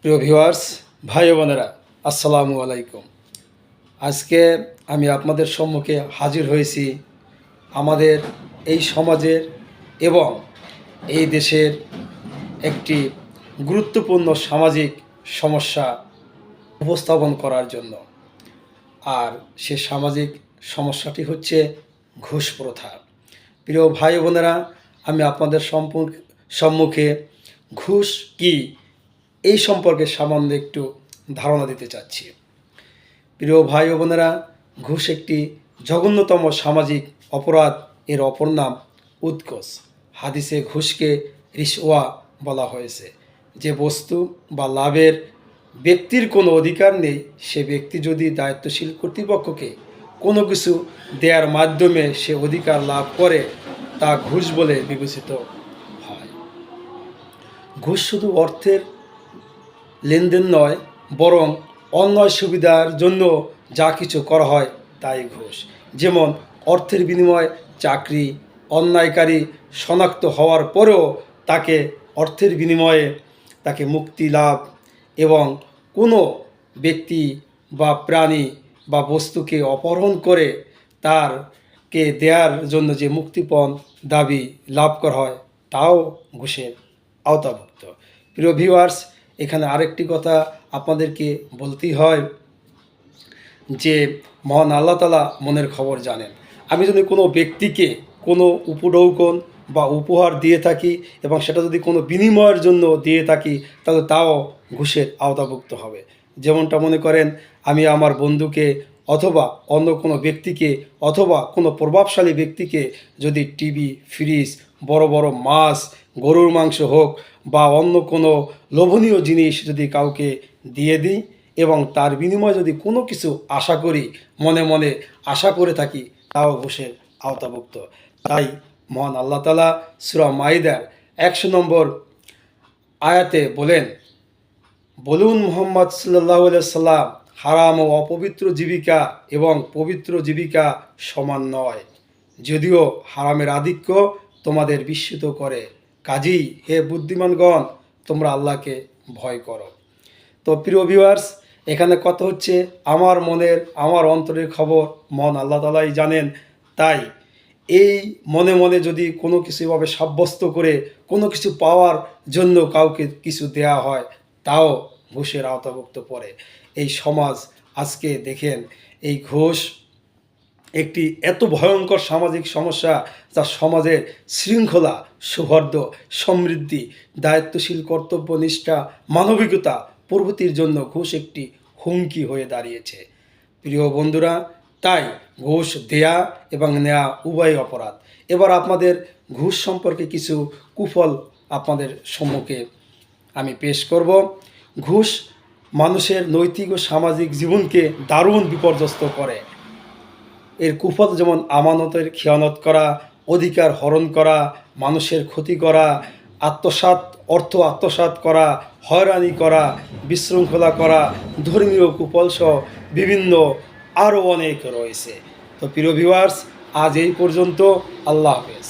প্রিয় ভিউয়ার্স, ভাই ও বোনেরা, আসসালামু আলাইকুম। আজকে আমি আপনাদের সম্মুখে হাজির হয়েছি আমাদের এই সমাজের এবং এই দেশের একটি গুরুত্বপূর্ণ সামাজিক সমস্যা উপস্থাপন করার জন্য। আর সে সামাজিক সমস্যাটি হচ্ছে ঘুষ প্রথা। প্রিয় ভাই বোনেরা, আমি আপনাদের সম্মুখে ঘুষ কি এই সম্পর্কে সামান্য একটু ধারণা দিতে চাচ্ছি। প্রিয় ভাই ও বোনেরা, ঘুষ একটি জঘন্যতম সামাজিক অপরাধ। এর অপর নাম উৎকোচ। হাদিসে ঘুষকে রিশওয়া বলা হয়েছে। যে বস্তু বা লাভের ব্যক্তির কোনো অধিকার নেই, সে ব্যক্তি যদি দায়িত্বশীল কর্তৃপক্ষকে কোনো কিছু দেওয়ার মাধ্যমে সে অধিকার লাভ করে, তা ঘুষ বলে বিবেচিত হয়। ঘুষ শুধু অর্থের লেনদেন নয়, বরং অন্যায় সুবিধার জন্য যা কিছু করা হয় তাই ঘুষ। যেমন অর্থের বিনিময়ে চাকরি, অন্যায়কারী শনাক্ত হওয়ার পরেও তাকে অর্থের বিনিময়ে তাকে মুক্তি লাভ, এবং কোনো ব্যক্তি বা প্রাণী বা বস্তুকে অপহরণ করে তারকে দেওয়ার জন্য যে মুক্তিপণ দাবি লাভ করা হয়, তাও ঘুষের আওতাভুক্ত। প্রিয় ভিউয়ার্স, এখানে আরেকটি কথা আপনাদেরকে বলতেই হয় যে মহান আল্লাহ তাআলা মনের খবর জানেন। আমি যদি কোনো ব্যক্তিকে কোনো উপঢৌকন বা উপহার দিয়ে থাকি এবং সেটা যদি কোনো বিনিময়ের জন্য দিয়ে থাকি, তাহলে তাও ঘুষের আওতাভুক্ত হবে। যেমনটা মনে করেন, আমি আমার বন্ধুকে অথবা অন্য কোনো ব্যক্তিকে অথবা কোনো প্রভাবশালী ব্যক্তিকে যদি টিভি, ফ্রিজ, বড় বড় মাছ, গরুর মাংস হোক বা অন্য কোনো লোভনীয় জিনিস যদি কাউকে দিয়ে দিই এবং তার বিনিময়ে যদি কোনো কিছু আশা করি, মনে মনে আশা করে থাকি, তাও ঘুষের আওতাভুক্ত। তাই মহান আল্লাহ তাআলা সূরা মাইদার 100 নম্বর আয়াতে বলুন মুহাম্মদ সাল্লাল্লাহু আলাইহি সাল্লাম, হারাম ও অপবিত্র জীবিকা এবং পবিত্র জীবিকা সমান নয়, যদিও হারামের আধিক্য তোমাদের বিস্মিত করে। কাজেই হে বুদ্ধিমানগণ, তোমরা আল্লাহকে ভয় করো। তো প্রিয় ভিউয়ার্স, এখানে কথা হচ্ছে আমার মনের, আমার অন্তরের খবর মহান আল্লাহ তাআলাই জানেন। তাই এই মনে মনে যদি কোনো কিছুভাবে সাব্যস্ত করে কোনো কিছু পাওয়ার জন্য কাউকে কিছু দেয়া হয়, তাও ঘুষের আওতাভুক্ত পড়ে। এই সমাজ আজকে দেখেন, এই ঘুষ একটি এত ভয়ঙ্কর সামাজিক সমস্যা, যা সমাজের শৃঙ্খলা, সৌহার্দ্য, সমৃদ্ধি, দায়িত্বশীল কর্তব্যনিষ্ঠা, মানবিকতা প্রভৃতির জন্য ঘুষ একটি হুমকি হয়ে দাঁড়িয়েছে। প্রিয় বন্ধুরা, তাই ঘুষ দেয়া এবং নেয়া উভয় অপরাধ। এবার আপনাদের ঘুষ সম্পর্কে কিছু কুফল আপনাদের সম্মুখে আমি পেশ করব। ঘুষ মানুষের নৈতিক ও সামাজিক জীবনকে দারুণ বিপর্যস্ত করে। এর কুফল যেমন আমানতের খেয়ানত করা, অধিকার হরণ করা, মানুষের ক্ষতি করা, অর্থ আত্মসাৎ করা, হয়রানি করা, বিশৃঙ্খলা করা, ধর্মীয় কুফলসহ বিভিন্ন আরও অনেক রয়েছে। তো প্রিয় ভিউয়ার্স, আজ এই পর্যন্ত। আল্লাহ হাফেজ।